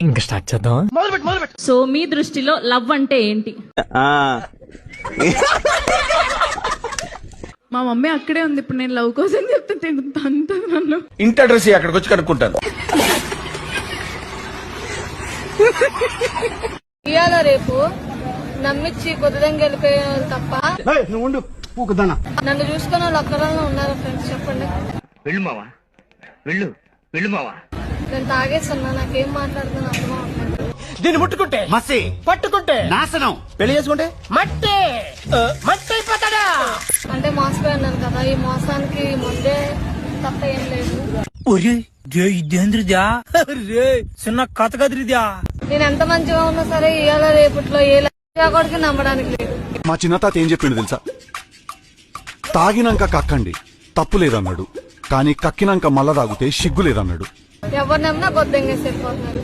ఇంకా స్టార్ట్ చేద్దాం. సో మీ దృష్టిలో లవ్ అంటే ఏంటి? మా మమ్మీ అక్కడే ఉంది ఇప్పుడు, నేను లవ్ కోసం చెప్తే నన్ను ఇంటి అడ్రస్ అక్కడికి వచ్చి కనుక్కుంటాను. ఇవాళ రేపు నమ్మిచ్చి కొద్దిదంగా వెళ్ళిపోయారు తప్ప నన్ను చూసుకున్న వాళ్ళు ఒక్కరన్నా ఉన్నారు ఫ్రెండ్స్ చెప్పండి. వెళ్ళు మావా, వెళ్ళు వెళ్ళు మావా. నేను తాగేస్తున్నా, నాకేం మాట్లాడుతున్నా అర్థం అవుతుంది. దీన్ని ముట్టుకుంటే మసి, పట్టుకుంటే నాశనం, పెళ్లి చేసుకుంటే మట్టి మట్టి అయిపోతాడా. అంటే మోసపోయాను కదా, ఈ మోసానికి ముందే తప్ప ఏం లేదు. చిన్న కథ కదిరిద్యా. నేను ఎంత మంచిగా ఉన్నా సరే ఇవాళ రేపట్లో ఏ కొడుకు నమ్మడానికి లేదు. మా చిన్న తాత ఏం చెప్పిండు తెలుసా? తాగినాక కక్కండి తప్పు లేదన్నాడు, కానీ కక్కినాక మళ్ళా తాగితే సిగ్గు లేదన్నాడు. ఎవరు నమ్మినా బొద్దంగా సరిపోతున్నారు.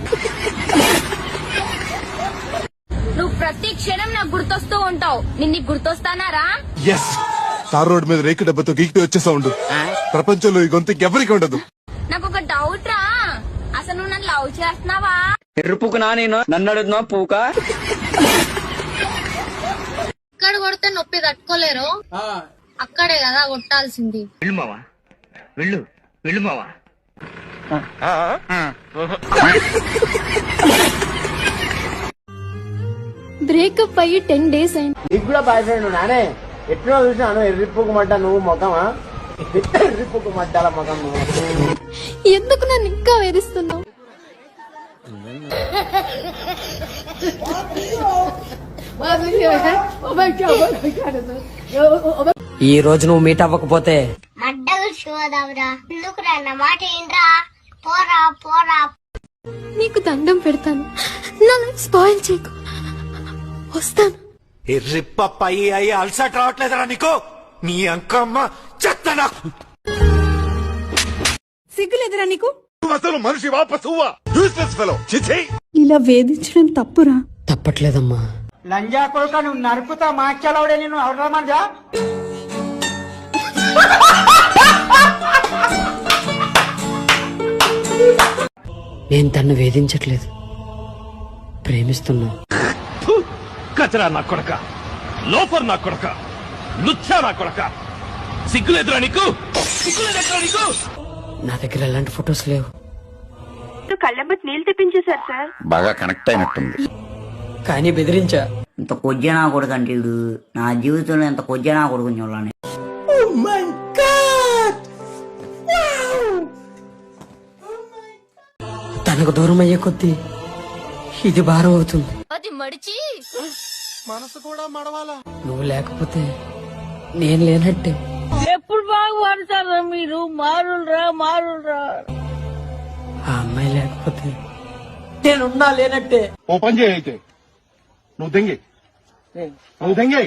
నువ్వు ప్రతి క్షణం నాకు గుర్తొస్తూ ఉంటావు. నిన్ను గుర్తొస్తానారా? ఎస్, తార్ రోడ్ మీద రేకు డబ్బతో గీక్తూ వచ్చే సౌండ్ ప్రపంచంలో ఈ గొంతు ఎవరికి ఉండదు. నాకు ఒక డౌట్ రా, అసలు నువ్వు నన్ను లవ్ చేస్తున్నావా? ఎర్రుపుకునా నేను, నన్ను అడుగుతున్నా పూక. ఇక్కడ కొడితే నొప్పి తట్టుకోలేరు, అక్కడే కదా కొట్టాల్సింది. వెళ్ళు మావా, వెళ్ళు వెళ్ళు మావా. బ్రేకప్ అయ్యి 10 days అయింది. నీకు కూడా బాయ్ ఫ్రెండ్ నానే? ఎట్లా చూసినాను ఎర్రిప్పుకుమంటా నువ్వు ముఖమా? ఎర్రిప్పుకుమంటాల ముఖం నువ్వు. ఎందుకు నన్ను ఇంకా వేధిస్తున్నావు? ఈ రోజు నువ్వు మీట్ అవ్వకపోతే అడ్డలు చూడవరా, ఎందుకు నా మాట ఏంట్రా? పోరా పోరా. నీకు దండం పెడతాను, నా లైఫ్ స్పాయిల్ చేయకు. వస్తాను. ఎర్రిప్ప అయ్యి అలసట రావట్లేదరా నీకు? నీ అంకమ్మ చెత్తనా. సిగ్గులేదురా నీకు? అసలు మనిషి వాపసువా యూస్లెస్ ఫెలో. చిచి, ఇలా వేధించడం తప్పురా. తప్పట్లేదమ్మా. లంజా కొడుక నువ్వు నరుకుతా మాట్లాడే నేను ఎవరా మంజా? నేను తన్ను వేధించట్లేదు, ప్రేమిస్తున్నా. కచరా నా కొడక, లోఫర్ నా కొడక, లుచ్చా నా కొడక, సిగ్గులేదురా నీకు? సిగ్గులేదురా నీకు? నా దగ్గర ఎలాంటి ఫొటోస్ లేవు. కళ్ళెంబటి నీళ్ళు తెప్పించేశారు సార్. బాగా కనెక్ట్ అయినట్టుంది. కానీ బెదిరించా. ఇంత కొజ్జనా కొడుకు అంటే నా జీవితంలో ఎంత కొజ్జనా కొడుకు చూడాలని. తనకు దూరం అయ్యే కొద్దీ ఇది భారం అవుతుంది. అది మడిచి మనసు కూడా మడవాలా? నువ్వు లేకపోతే నేను లేనట్టే. ఎప్పుడు బాగా మారుతారా మీరు? మారులరా మారులరా. ఆ అమ్మాయి లేకపోతే నేనున్నా లేనట్టే. ఓ పని చేయి అయితే, నువ్వు దెంగి, నువ్వు దెంగి.